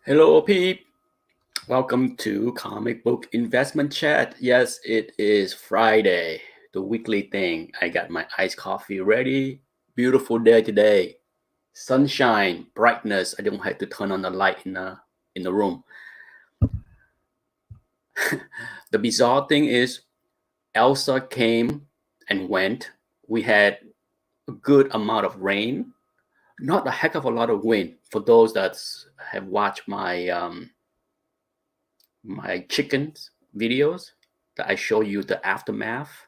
Hello, Pete. Welcome to Comic Book Investment Chat. Yes, it is Friday, the weekly thing. I got my iced coffee ready. Beautiful day today. Sunshine, brightness. I don't have to turn on the light in the room. The bizarre thing is Elsa came and went. We had a good amount of rain, not a heck of a lot of wind. For those that have watched my chickens videos that I show you the aftermath.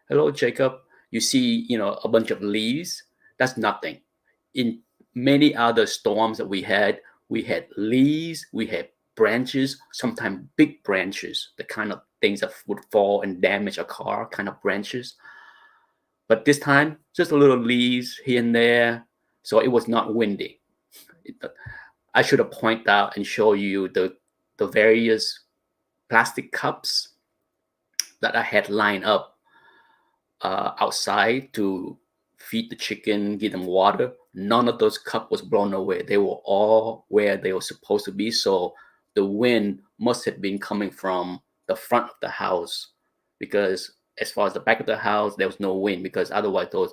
Hello, Jacob. You see, a bunch of leaves. That's nothing. In many other storms that we had leaves, we had branches, sometimes big branches, the kind of things that would fall and damage a car, kind of branches. But this time, just a little leaves here and there. So it was not windy. I should have pointed out and show you the various plastic cups that I had lined up outside to feed the chicken, give them water. None of those cups was blown away. They were all where they were supposed to be. So the wind must have been coming from the front of the house, because as far as the back of the house, there was no wind, because otherwise those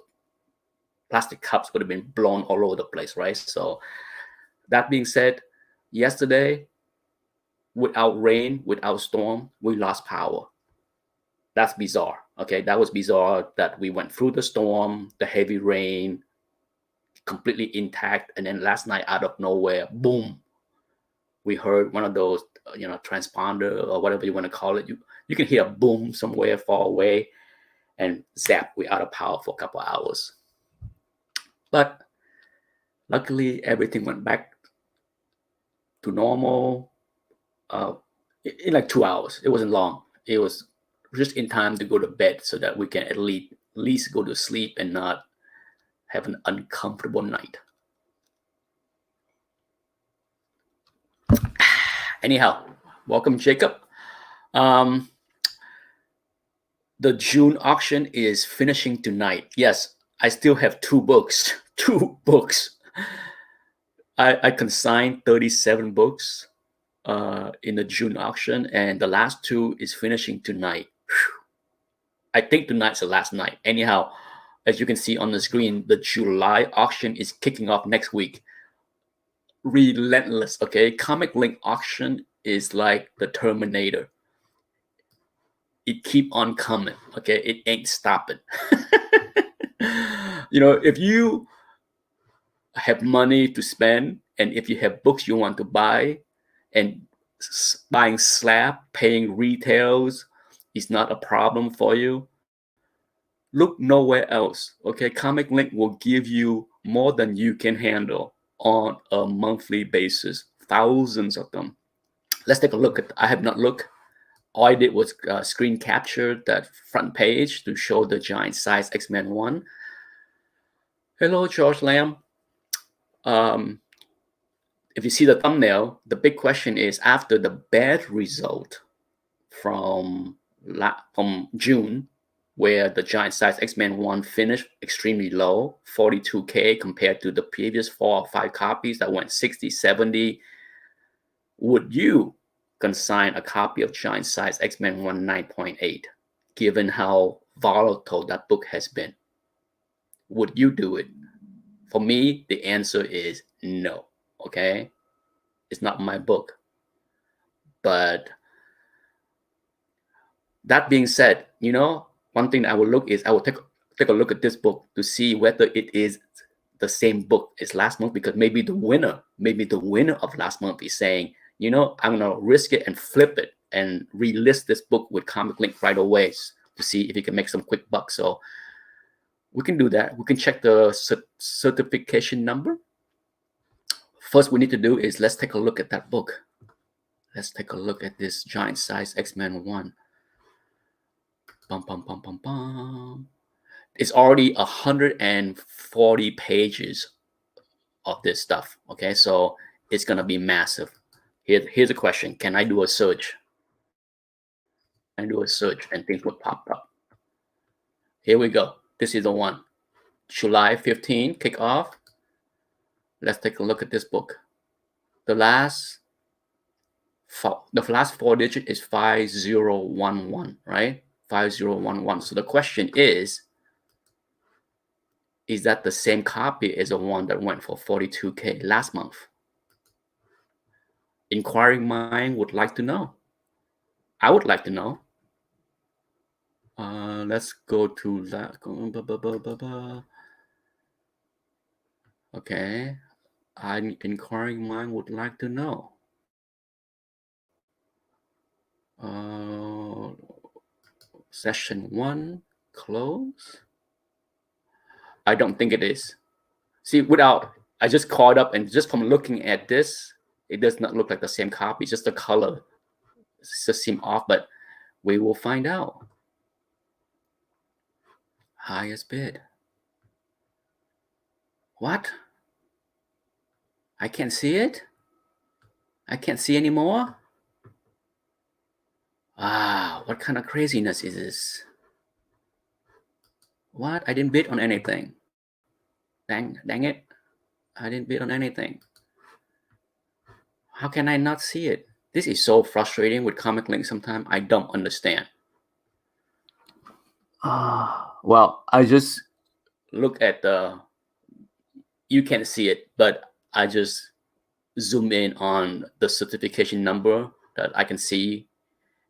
plastic cups would have been blown all over the place, right? So that being said, yesterday, without rain, without storm, we lost power. That's bizarre. Okay, that was bizarre that we went through the storm, the heavy rain, completely intact, and then last night, out of nowhere, boom, we heard one of those, transponder or whatever you want to call it. You can hear a boom somewhere far away, and zap, we out of power for a couple of hours. But luckily, everything went back to normal in like 2 hours. It wasn't long. It was just in time to go to bed so that we can at least go to sleep and not have an uncomfortable night. Anyhow, welcome, Jacob. The June auction is finishing tonight. Yes, I still have two books. Two books. I consigned 37 books in the June auction, and the last two is finishing tonight. Whew. I think tonight's the last night. Anyhow, as you can see on the screen, the July auction is kicking off next week. Relentless, okay? Comic Link auction is like the Terminator. It keep on coming, okay? It ain't stopping. If you have money to spend, and if you have books you want to buy, and buying slab, paying retails is not a problem for you, look nowhere else, okay? Comic Link will give you more than you can handle on a monthly basis, thousands of them. Let's take a look at, I have not looked. All I did was screen capture that front page to show the giant size X-Men 1. Hello, George Lamb. If you see the thumbnail, the big question is, after the bad result from June, where the giant size X-Men 1 finished extremely low, 42K compared to the previous 4 or 5 copies that went 60, 70, would you consign a copy of giant size X-Men 1 9.8, given how volatile that book has been? Would you do it? For me, the answer is no. Okay, it's not my book. But that being said, one thing I will look is, I will take a look at this book to see whether it is the same book as last month, because maybe the winner of last month is saying, I'm gonna risk it and flip it and relist this book with Comic Link right away to see if you can make some quick bucks. So we can do that. We can check the certification number. First, we need to do is, let's take a look at that book. Let's take a look at this giant size X-Men 1. Bum, bum, bum, bum, bum. It's already 140 pages of this stuff. Okay, so it's gonna be massive. Here's a question: can I do a search? I do a search and things would pop up. Here we go. This is the one. July 15 kickoff. Let's take a look at this book. The last four digit is 5011, right? 5011. So the question is that the same copy as the one that went for 42K last month? Inquiring mind would like to know. I would like to know. Let's go to that. Okay. An inquiring mind would like to know. Session 1 close. I don't think it is. See, I just caught up, and just from looking at this, it does not look like the same copy. Just the color just seem off, but we will find out. Highest bid. What? I can't see it? I can't see anymore? What kind of craziness is this? What? I didn't bid on anything. Dang it. I didn't bid on anything. How can I not see it? This is so frustrating with Comic Link sometimes. I don't understand. Well, I just look at you can't see it, but I just zoom in on the certification number that I can see,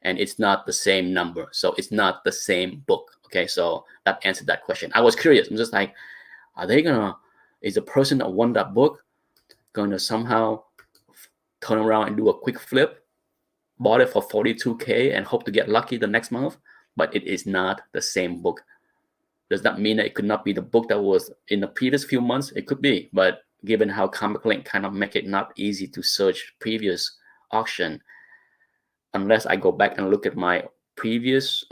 and it's not the same number. So it's not the same book. Okay, so that answered that question. I was curious. I'm just like, is the person that won that book gonna somehow turn around and do a quick flip, bought it for 42K and hope to get lucky the next month? But it is not the same book. Does that mean that it could not be the book that was in the previous few months? It could be, but given how Comic Link kind of make it not easy to search previous auction, unless I go back and look at my previous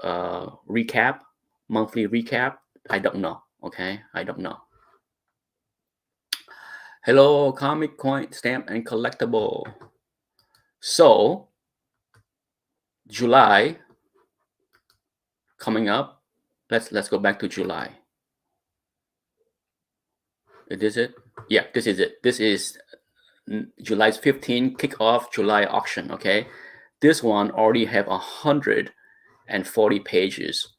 monthly recap, I don't know. Okay, I don't know. Hello, Comic Coin Stamp and Collectible. So July coming up. Let's go back to July. Is it? Yeah, this is it. This is July's 15 kickoff July auction. Okay, this one already have 140 pages,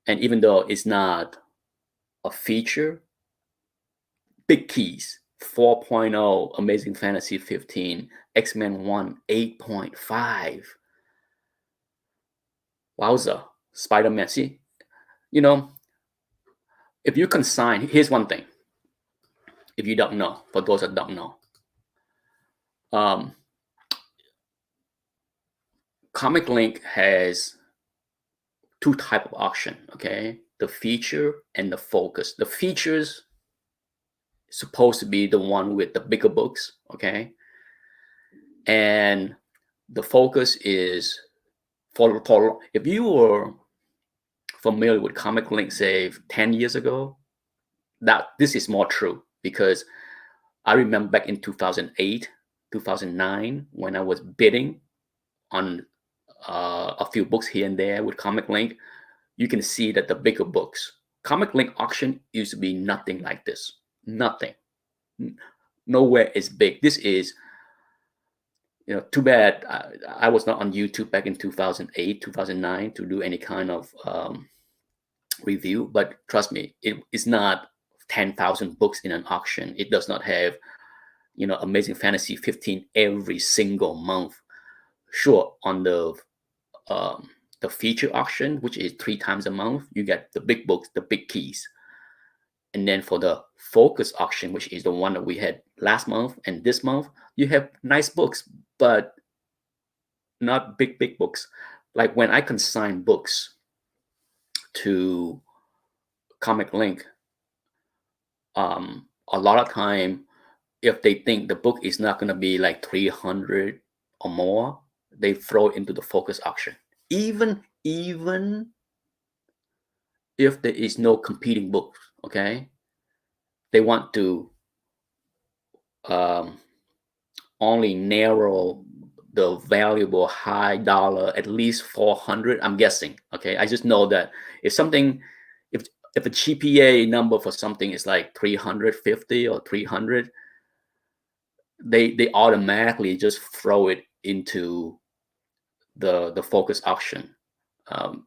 and even though it's not a feature, big keys 4.0, Amazing Fantasy 15, X-Men 1 8.5. Wowza, Spider-Man. See, if you consign, here's one thing. If you don't know, for those that don't know, Comic Link has two type of auction. Okay, the feature and the focus. The features supposed to be the one with the bigger books. Okay, and the focus is for if you were familiar with Comic Link, say 10 years ago, that this is more true, because I remember back in 2008, 2009, when I was bidding on a few books here and there with Comic Link, you can see that the bigger books, Comic Link auction used to be nothing like this. Nothing. Nowhere is big. This is, too bad I was not on YouTube back in 2008, 2009 to do any kind of review. But trust me, it's not 10,000 books in an auction. It does not have, Amazing Fantasy 15 every single month. Sure, on the feature auction, which is 3 times a month, you get the big books, the big keys. And then for the focus auction, which is the one that we had last month and this month, you have nice books, but not big books. Like when I consign books to Comic Link, a lot of time, if they think the book is not going to be like 300 or more, they throw it into the focus auction. Even if there is no competing books, okay, they want to only narrow the valuable high dollar at least 400. I'm guessing. Okay, I just know that if a GPA number for something is like 350 or 300, they automatically just throw it into the focus auction,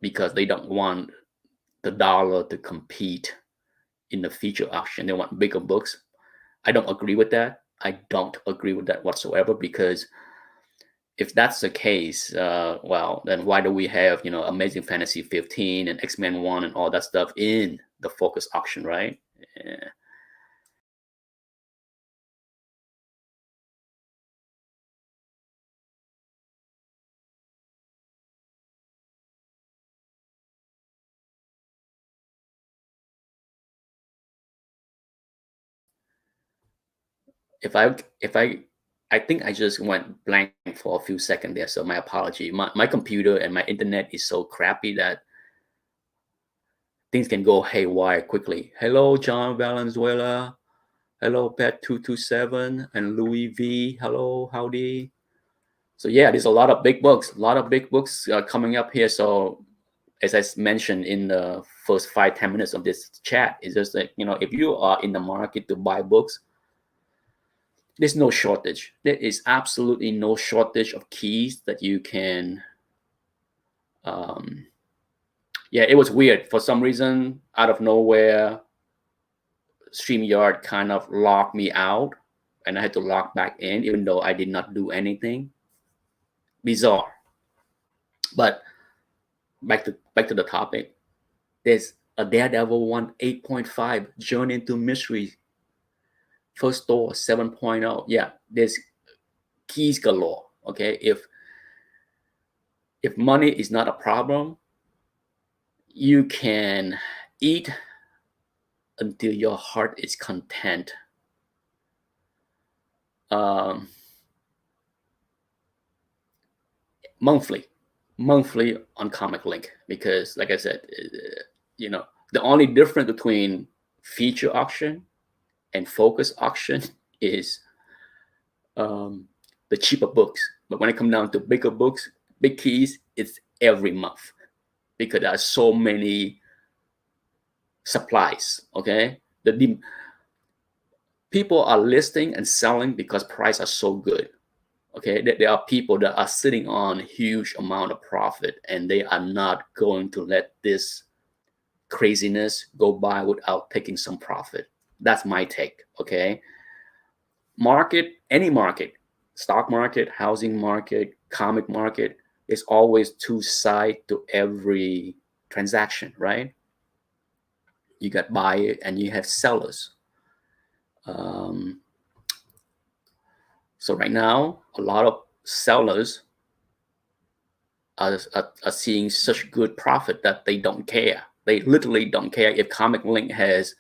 because they don't want the dollar to compete in the feature auction. They want bigger books. I don't agree with that. I don't agree with that whatsoever, because if that's the case, well, then why do we have, Amazing Fantasy 15 and X-Men 1 and all that stuff in the focus auction, right? Yeah. If I think I just went blank for a few seconds there, so my apology. My computer and my internet is so crappy that things can go haywire quickly. Hello, John Valenzuela. Hello, Pet227 and Louis V. Hello, howdy. So yeah, there's a lot of big books, coming up here. So as I mentioned in the first 5-10 minutes of this chat, it's just like, if you are in the market to buy books, there's no shortage. There is absolutely no shortage of keys that you can. Um, yeah, it was weird for some reason. Out of nowhere, StreamYard kind of locked me out, and I had to log back in, even though I did not do anything. Bizarre. But back to the topic. There's a Daredevil 1 8.5 Journey into Mystery. First store 7.0. Yeah, there's keys galore. Okay, if money is not a problem, you can eat until your heart is content. Um, monthly, monthly on Comic Link, because, like I said, the only difference between feature auction and focus auction is the cheaper books. But when it comes down to bigger books, big keys, it's every month, because there are so many supplies. Okay, people are listing and selling because prices are so good. Okay, there are people that are sitting on huge amount of profit, and they are not going to let this craziness go by without taking some profit. That's my take. Okay, any market, stock market, housing market, comic market, there's always two sides to every transaction, right? You got buyers and you have sellers. um, so right now a lot of sellers are seeing such good profit that they don't care. They literally don't care if Comic Link has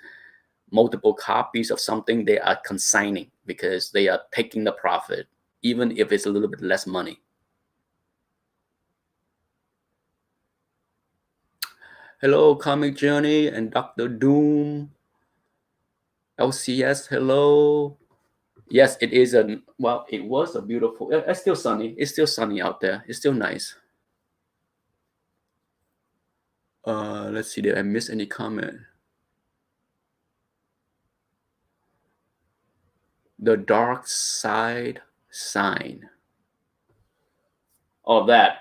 multiple copies of something. They are consigning because they are taking the profit, even if it's a little bit less money. Hello, Comic Journey and Dr. Doom. LCS, hello. Yes, it is it was a beautiful. It's still sunny. It's still sunny out there. It's still nice. Let's see. Did I miss any comment? The dark side sign. Oh, that.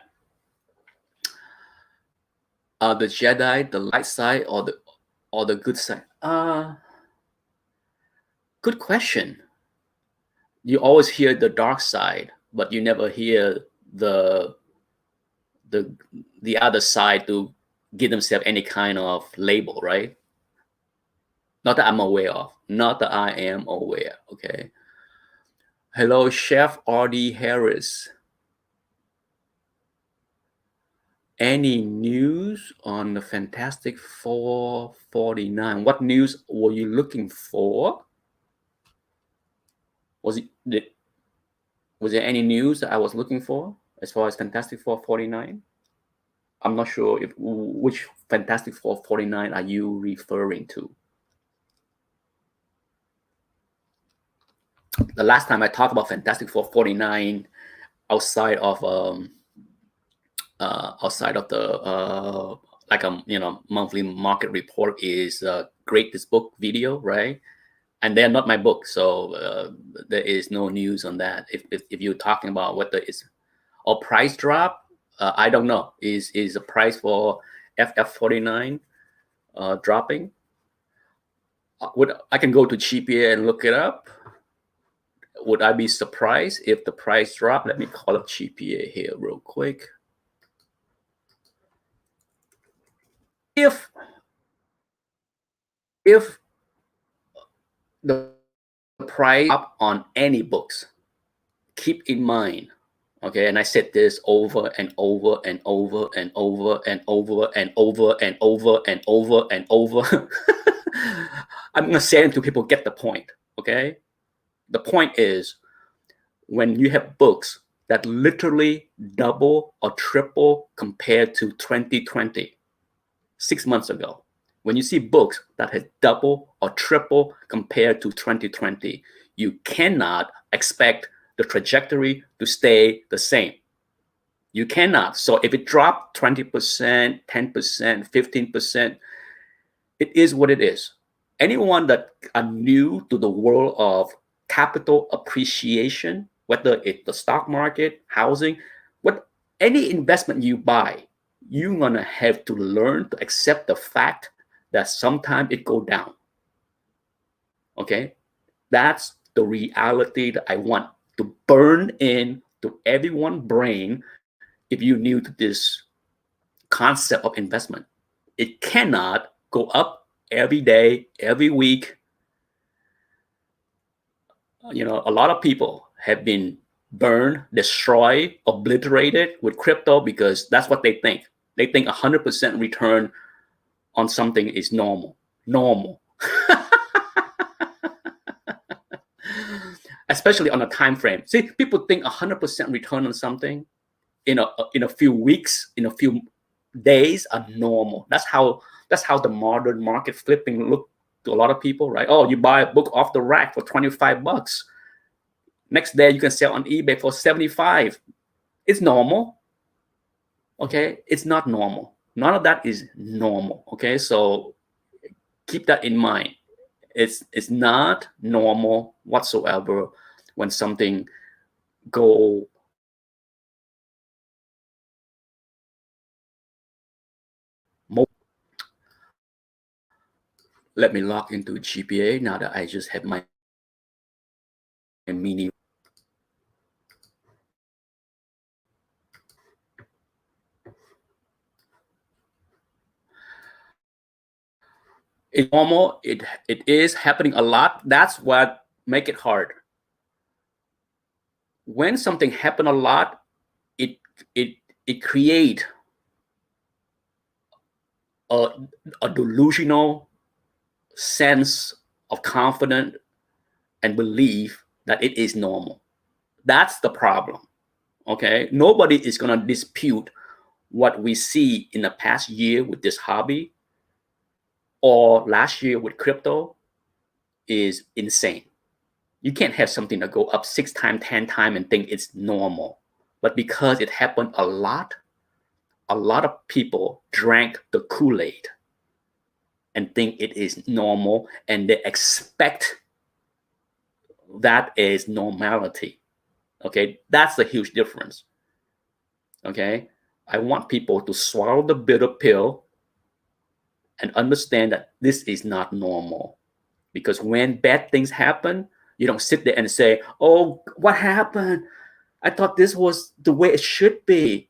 The Jedi, the light side, or the good side? Good question. You always hear the dark side, but you never hear the the the other side to give themselves any kind of label, right? Not that I'm aware of. Not that I am aware. Okay. Hello, Chef R.D. Harris. Any news on the Fantastic Four 49? What news were you looking for? Was there any news that I was looking for as far as Fantastic Four 49? I'm not sure which Fantastic Four 49 are you referring to. The last time I talked about Fantastic Four 49 outside of the like a monthly market report is Great This Book video, right? and they're not my book, so there is no news on that. If you're talking about whether it's a price drop, I don't know. Is the price for FF49 dropping? I can go to GPA and look it up. Would I be surprised if the price drop? Let me call up GPA here real quick. If the price up on any books, keep in mind, okay, and I said this over and over and over and over and over and over and over and over and over. I'm gonna say it to people get the point, okay? The point is, when you have books that literally double or triple compared to 2020, 6 months ago, when you see books that have double or triple compared to 2020, you cannot expect the trajectory to stay the same. You cannot. So if it dropped 20%, 10%, 15%, it is what it is. Anyone that are new to the world of capital appreciation, whether it's the stock market, housing, what any investment you buy, you're gonna have to learn to accept the fact that sometimes it go down. Okay, that's the reality that I want to burn in to everyone's brain. If you're new to this concept of investment, it cannot go up every day, every week. You know, a lot of people have been burned, destroyed, obliterated with crypto because that's what they think. They think 100% return on something is normal. Especially on a time frame. See, people think 100% return on something in a few weeks, in a few days are normal. That's how the modern market flipping look to a lot of people, right? Oh, you buy a book off the rack for 25 bucks. Next day you can sell on eBay for 75. It's normal. Okay, it's not normal. None of that is normal. Okay, so keep that in mind. It's not normal whatsoever when something go more. Let me log into GPA now that I just have my mini. It's normal. It is happening a lot. That's what make it hard. When something happen a lot, it it it create a, a delusional sense of confidence and belief that it is normal. That's the problem. Okay, nobody is going to dispute what we see in the past year with this hobby or last year with crypto is insane. You can't have something that go up 6 times, 10 times and think it's normal. But because it happened a lot of people drank the Kool-Aid and think it is normal, and they expect that is normality. Okay, that's a huge difference. Okay, I want people to swallow the bitter pill and understand that this is not normal. Because when bad things happen, you don't sit there and say, oh, what happened? I thought this was the way it should be.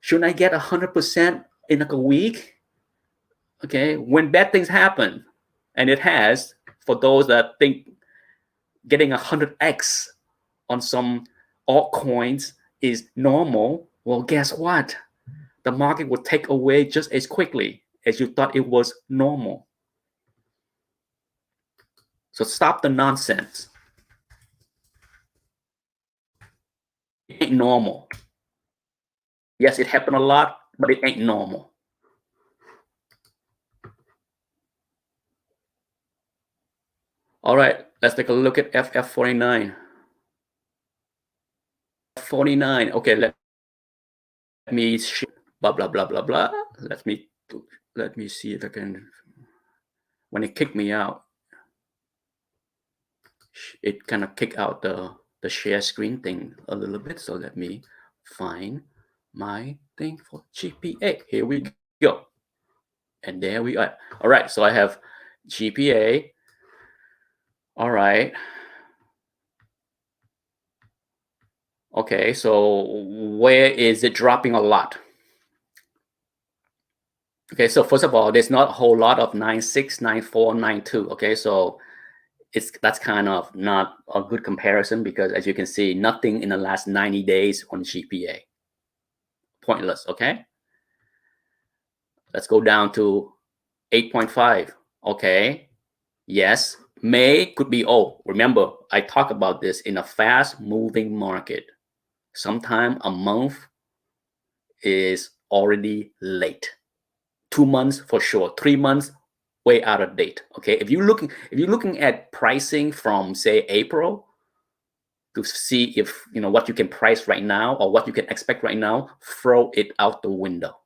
Shouldn't I get 100% in like a week? Okay, when bad things happen, and it has, for those that think getting 100x on some altcoins is normal, well, guess what? The market will take away just as quickly as you thought it was normal. So stop the nonsense. It ain't normal. Yes, it happened a lot, but it ain't normal. All right, let's take a look at FF49. 49. Okay, let me blah blah blah blah blah. Let me see if I can. When it kicked me out, it kind of kick out the share screen thing a little bit. So let me find my thing for GPA. Here we go. And there we are. All right, so I have GPA. All right. Okay, so where is it dropping a lot? Okay, so first of all, there's not a whole lot of 96, 94, 92. Okay, so that's kind of not a good comparison because as you can see, nothing in the last 90 days on GPA. Pointless, okay? Let's go down to 8.5. Okay, yes, May could be, oh, remember, I talk about this in a fast moving market. Sometime a month is already late. 2 months for sure. 3 months way out of date. Okay, if you're looking at pricing from say April to see if what you can price right now or what you can expect right now, throw it out the window.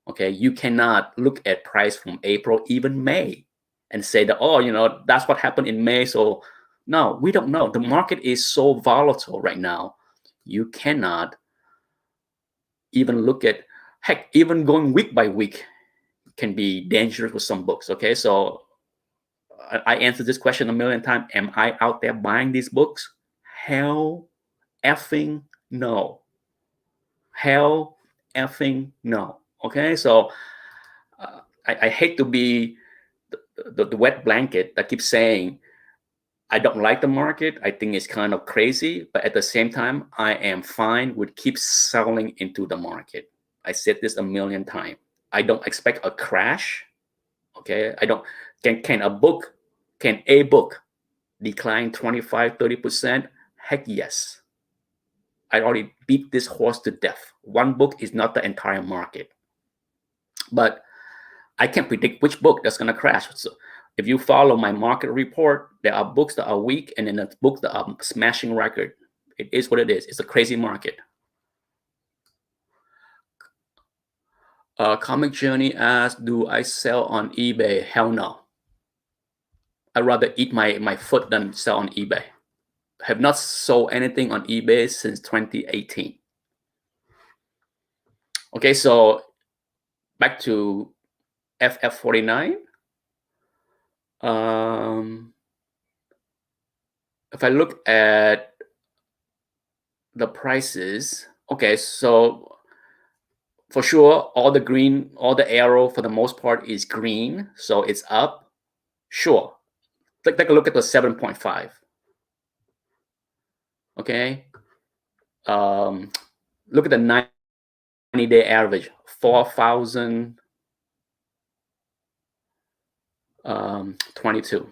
Okay, you cannot look at price from April, even May, and say that, oh, that's what happened in May. So no, we don't know. The market is so volatile right now. You cannot even look at, heck, even going week by week can be dangerous with some books. Okay, so I answered this question a million times. Am I out there buying these books? Hell effing no. Hell effing no. Okay, so I hate to be the wet blanket that keeps saying I don't like the market. I think it's kind of crazy, but at the same time, I am fine with keep selling into the market. I said this a million times. I don't expect a crash. Okay, I don't. Can a book decline 25, 30%? Heck yes. I already beat this horse to death. One book is not the entire market. But I can't predict which book that's going to crash. So if you follow my market report, there are books that are weak and then there's books that are smashing record. It is what it is. It's a crazy market. Comic Journey asks, do I sell on eBay? Hell no. I'd rather eat my foot than sell on eBay. Have not sold anything on eBay since 2018. Okay, so back to FF49. If I look at the prices, okay, so for sure, all the arrow for the most part is green, so it's up. Sure, take a look at the 7.5. Okay, look at the 90-day average, 4,022.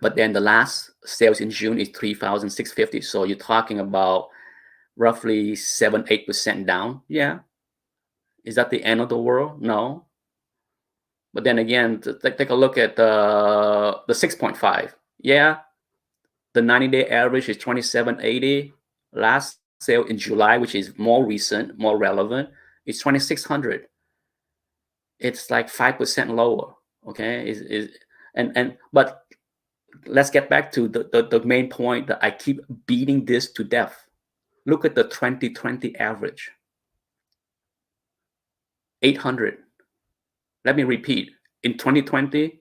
But then the last sales in June is 3,650. So you're talking about roughly 7-8% down. Yeah. Is that the end of the world? No. But then again, take a look at the 6.5. Yeah. The 90-day average is 2780. Last sale in July, which is more recent, more relevant, is 2600. It's like 5% lower. Okay. But let's get back to the main point that I keep beating this to death. Look at the 2020 average, 800. Let me repeat. In 2020,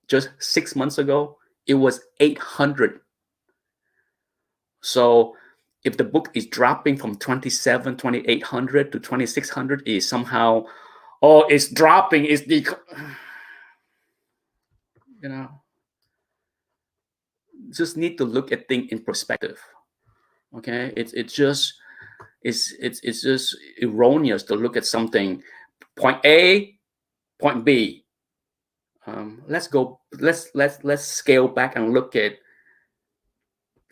just 6 months ago, it was 800. So if the book is dropping from 2800 to 2600, is somehow, oh, it's dropping, it's just need to look at things in perspective. Okay, it's just erroneous to look at something point A, point B. Let's scale back and look at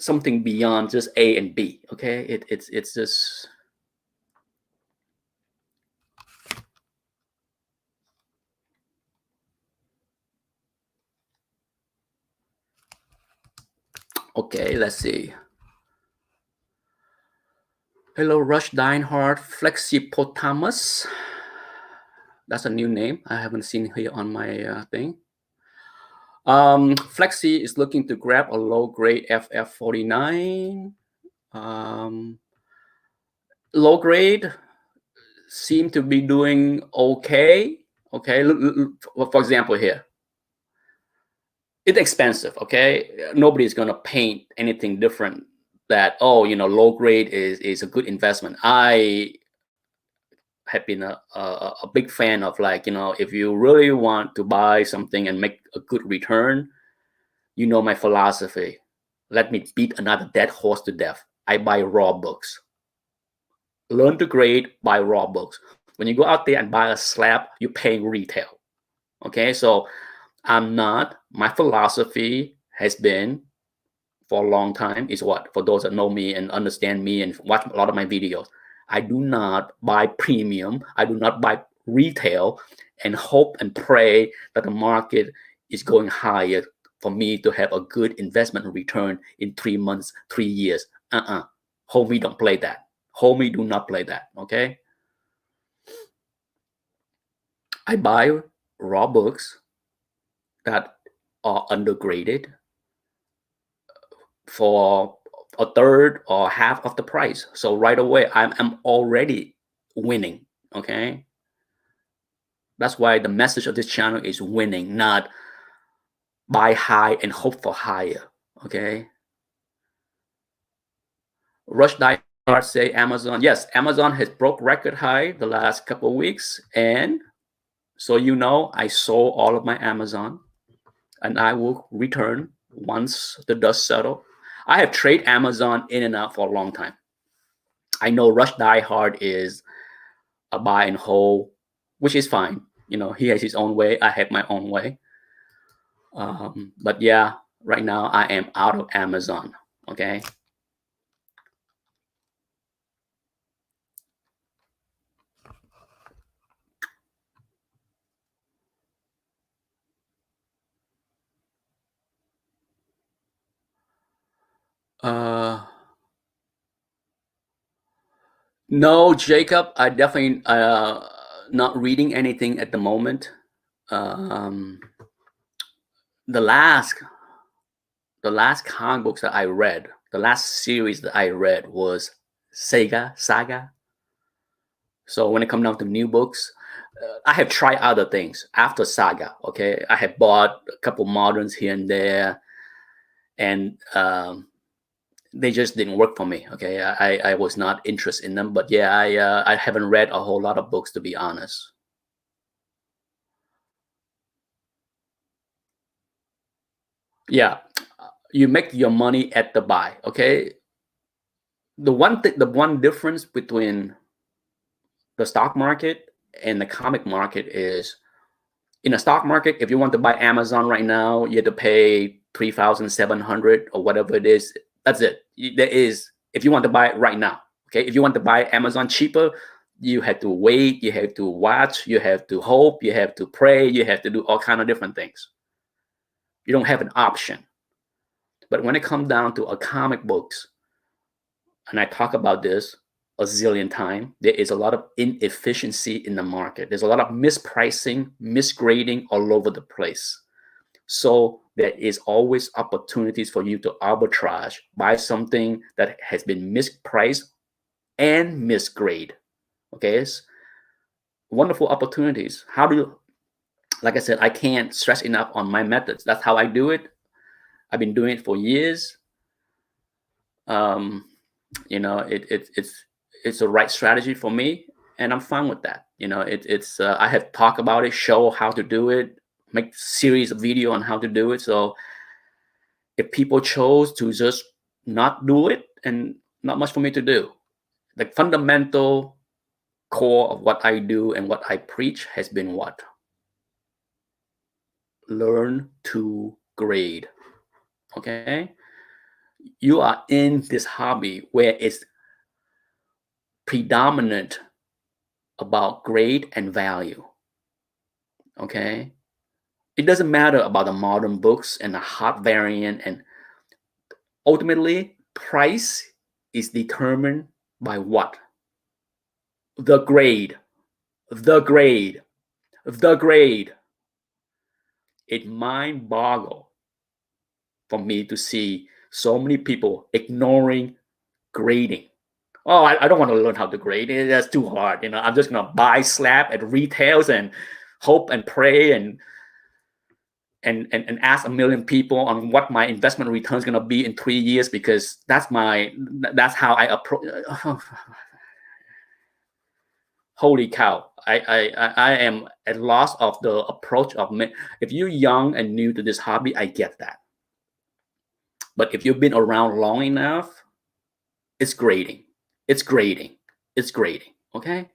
something beyond just A and B. Okay, it's just. Okay, let's see. Hello, Rush Dinehard Flexipotamus. That's a new name I haven't seen here on my thing. Flexi is looking to grab a low grade FF49. Low grade seem to be doing okay. Okay, for example here, it's expensive. Okay, nobody's gonna paint anything different that, oh, low grade is a good investment. I have been a big fan of, like, if you really want to buy something and make a good return, my philosophy. Let me beat another dead horse to death. I buy raw books. Learn to grade, buy raw books. When you go out there and buy a slab, you're paying retail. Okay, so my philosophy has been for a long time is what? For those that know me and understand me and watch a lot of my videos, I do not buy premium. I do not buy retail and hope and pray that the market is going higher for me to have a good investment return in 3 months, 3 years. Homie, don't play that. Homie, do not play that. Okay. I buy raw books that are undergraded for a third or half of the price. So right away, I'm already winning. Okay. That's why the message of this channel is winning, not buy high and hope for higher. Okay. Rush Die Hard say Amazon. Yes, Amazon has broke record high the last couple of weeks. And so, I sold all of my Amazon and I will return once the dust settles. I have traded Amazon in and out for a long time. I know Rush Die Hard is a buy and hold, which is fine. He has his own way. I have my own way. But yeah, right now I am out of Amazon. Okay. No, Jacob, I definitely not reading anything at the moment. Um, the last comic books that I read, the last series that I read was Saga. So when it comes down to new books, I have tried other things after Saga. Okay, I have bought a couple moderns here and there, and they just didn't work for me. Okay, I was not interested in them. But yeah, I haven't read a whole lot of books, to be honest. Yeah, you make your money at the buy. Okay, the one difference between the stock market and the comic market is, in a stock market, if you want to buy Amazon right now, you have to pay 3,700 or whatever it is. That's it. There is, if you want to buy it right now. Okay, if you want to buy Amazon cheaper, you have to wait, you have to watch, you have to hope, you have to pray, you have to do all kind of different things. You don't have an option. But when it comes down to a comic books, and I talk about this a zillion times, there is a lot of inefficiency in the market. There's a lot of mispricing, misgrading all over the place. So there is always opportunities for you to arbitrage, buy something that has been mispriced and misgrade. Okay, it's wonderful opportunities. How do you, like I said, I can't stress enough on my methods. That's how I do it. I've been doing it for years. It's a right strategy for me, and I'm fine with that. I have talked about it, show how to do it, make series of video on how to do it. So if people chose to just not do it, and not much for me to do, the fundamental core of what I do and what I preach has been what? Learn to grade. Okay, you are in this hobby where it's predominant about grade and value. Okay, it doesn't matter about the modern books and the hot variant, and ultimately price is determined by what? The grade. The grade. It mind boggles for me to see so many people ignoring grading. Oh, I don't want to learn how to grade. That's too hard. I'm just gonna buy slab at retails and hope and pray and ask a million people on what my investment return is gonna be in 3 years, because that's how I approach. Holy cow! I am at loss of the approach of me. If you're young and new to this hobby, I get that. But if you've been around long enough, it's grading. It's grading. It's grading. Okay.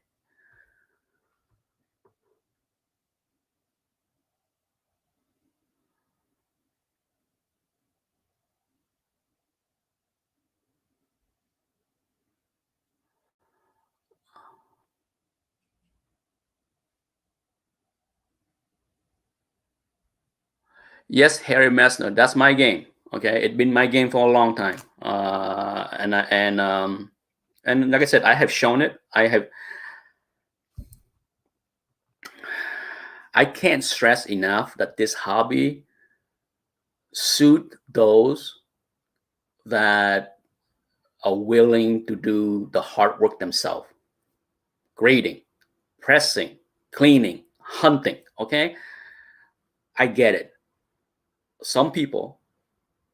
Yes, Harry Messner. That's my game. Okay, it's been my game for a long time. And like I said, I have shown it. I can't stress enough that this hobby suit those that are willing to do the hard work themselves. Grading, pressing, cleaning, hunting. Okay, I get it. Some people,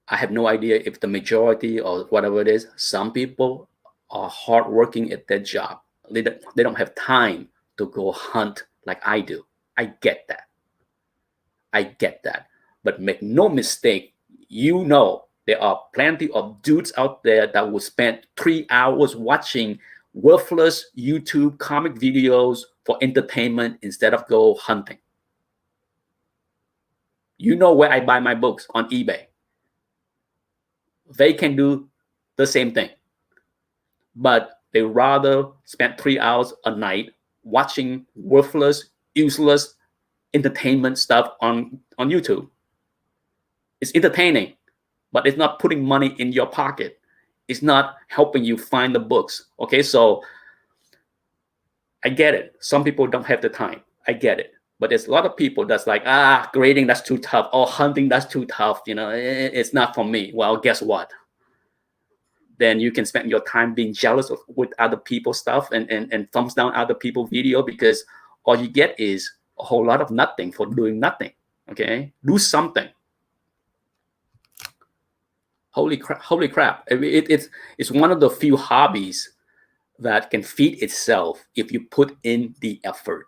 I have no idea if the majority or whatever it is, some people are hardworking at their job. They don't have time to go hunt like I do. I get that. I get that. But make no mistake, there are plenty of dudes out there that will spend 3 hours watching worthless YouTube comic videos for entertainment instead of go hunting. You know where I buy my books? On eBay. They can do the same thing, but they rather spend 3 hours a night watching worthless, useless entertainment stuff on YouTube. It's entertaining, but it's not putting money in your pocket. It's not helping you find the books. Okay, so I get it. Some people don't have the time. I get it. But there's a lot of people that's like, grading, that's too tough. Oh, hunting, that's too tough. It's not for me. Well, guess what? Then you can spend your time being jealous with other people's stuff and thumbs down other people's video, because all you get is a whole lot of nothing for doing nothing. Okay, do something. Holy crap! It's one of the few hobbies that can feed itself if you put in the effort.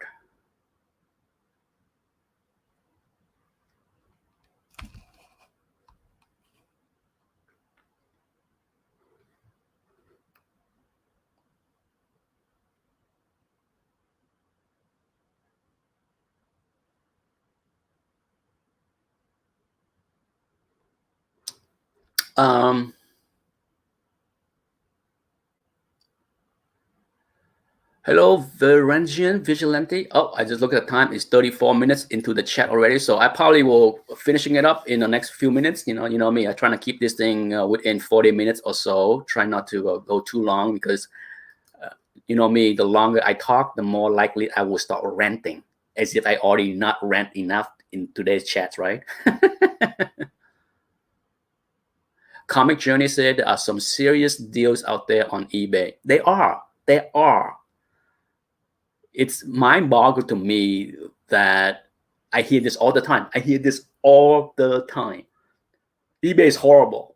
Um, Hello, Varangian Vigilante. Oh, I just looked at the time. It's 34 minutes into the chat already. So I probably will finishing it up in the next few minutes. You know me. I try to keep this thing within 40 minutes or so. Try not to go too long, because you know me. The longer I talk, the more likely I will start ranting, as if I already not rant enough in today's chats, right? Comic Journey said there are some serious deals out there on eBay. They are. They are. It's mind-boggling to me that I hear this all the time. I hear this all the time. eBay is horrible.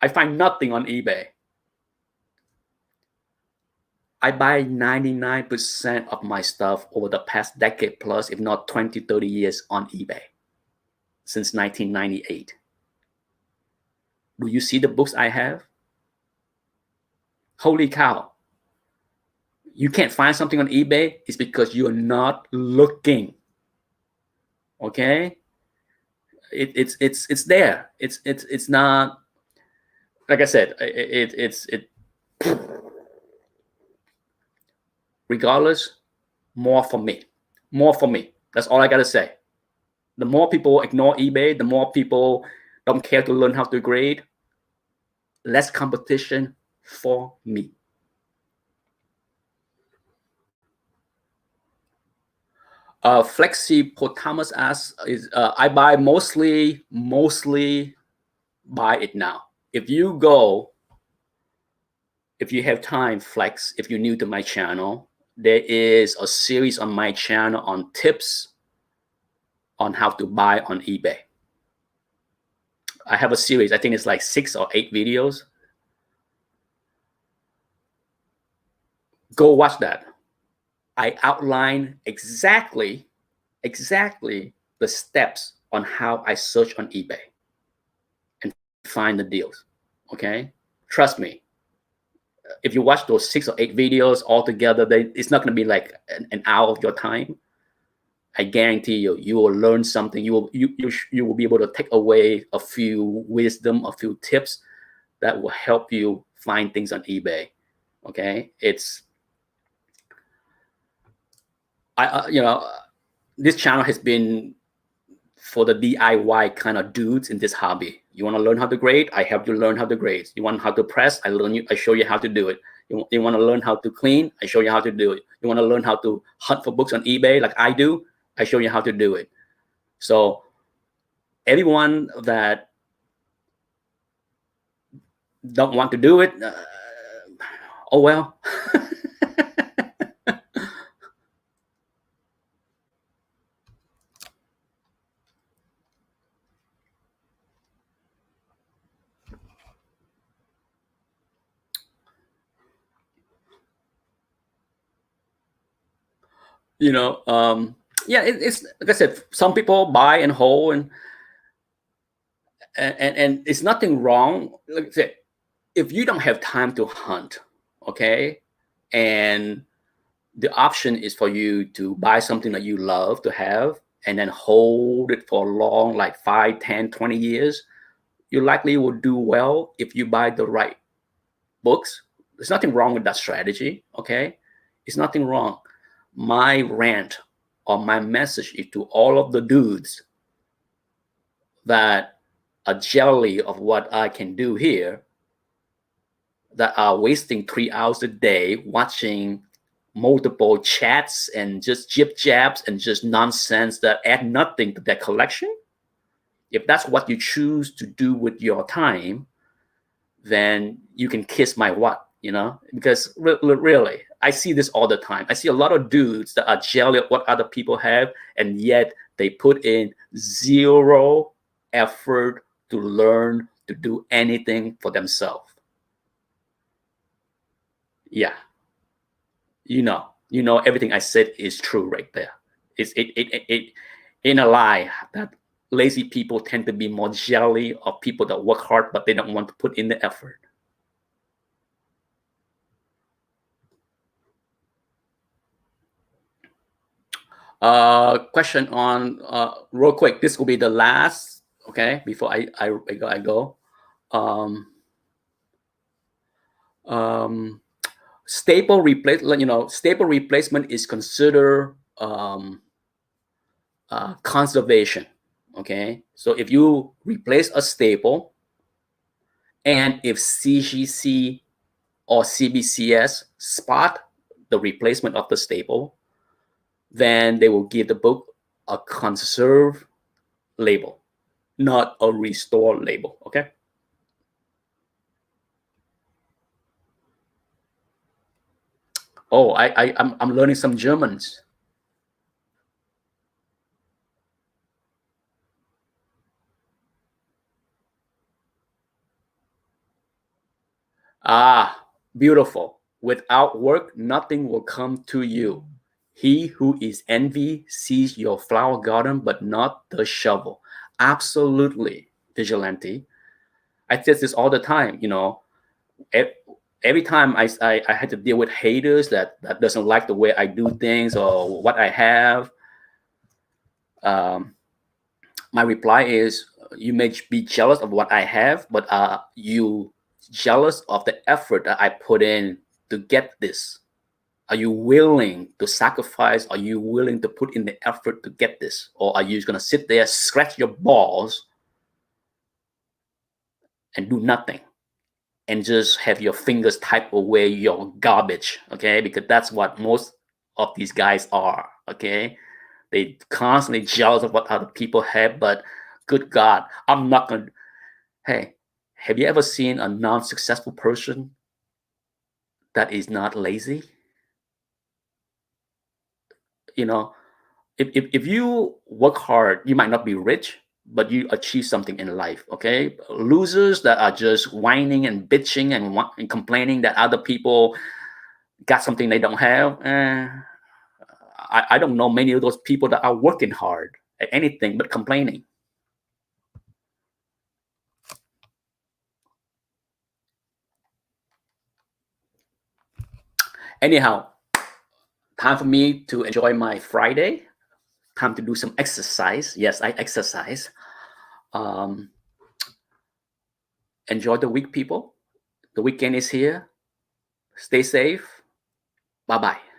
I find nothing on eBay. I buy 99% of my stuff over the past decade plus, if not 20, 30 years on eBay since 1998. Do you see the books I have? Holy cow. You can't find something on eBay, it's because you're not looking. Okay? It's there. It's not, like I said, regardless, more for me. More for me. That's all I gotta say. The more people ignore eBay, the more people don't care to learn how to grade, less competition for me. Potamus asks is I buy mostly buy it now. If you have time, Flex, if you're new to my channel, there is a series on my channel on tips on how to buy on eBay. I have a series, I think it's like 6 or 8 videos. Go watch that. I outline exactly the steps on how I search on eBay and find the deals. Okay, trust me. If you watch those 6 or 8 videos all together, it's not going to be like an hour of your time. I guarantee you will learn something. You will be able to take away a few wisdom, a few tips that will help you find things on eBay. Okay, this channel has been for the DIY kind of dudes in this hobby. You want to learn how to grade? I help you learn how to grade. You want how to press? I show you how to do it. You want to learn how to clean? I show you how to do it. You want to learn how to hunt for books on eBay like I do? I show you how to do it. So everyone that don't want to do it, oh well. Yeah, it's like I said, some people buy and hold, and it's nothing wrong. Like I said, if you don't have time to hunt, okay, and the option is for you to buy something that you love to have and then hold it for long, like 5, 10, 20 years, you likely will do well if you buy the right books. There's nothing wrong with that strategy, okay? It's nothing wrong. My rant or my message is to all of the dudes that are jelly of what I can do here, that are wasting 3 hours a day watching multiple chats and just jib jabs and just nonsense that add nothing to their collection. If that's what you choose to do with your time, then you can kiss my what, because really, I see this all the time. I see a lot of dudes that are jelly at what other people have, and yet they put in 0 effort to learn to do anything for themselves. Yeah. Everything I said is true right there. It ain't a lie that lazy people tend to be more jelly of people that work hard, but they don't want to put in the effort. Question on real quick. This will be the last, okay, before I go. Staple replacement is considered conservation. Okay, so if you replace a staple, and if CGC or CBCS spot the replacement of the staple, then they will give the book a conserve label, not a restore label. Okay. Oh, I'm learning some Germans. Ah, beautiful. Without work, nothing will come to you. He who is envy sees your flower garden, but not the shovel. Absolutely, Vigilante. I say this all the time. Every time I had to deal with haters that doesn't like the way I do things or what I have. My reply is, you may be jealous of what I have, but are you jealous of the effort that I put in to get this? Are you willing to sacrifice? Are you willing to put in the effort to get this? Or are you just going to sit there, scratch your balls, and do nothing? And just have your fingers type away your garbage, okay? Because that's what most of these guys are, okay? They constantly jealous of what other people have, but good God, I'm not gonna. Hey, have you ever seen a non-successful person that is not lazy? You know, if you work hard, you might not be rich, but you achieve something in life. Okay, losers that are just whining and bitching and complaining that other people got something they don't have. I don't know many of those people that are working hard at anything but complaining. Anyhow, time for me to enjoy my Friday. Time to do some exercise. Yes, I exercise. Um, enjoy the week, people. The weekend is here. Stay safe. Bye bye.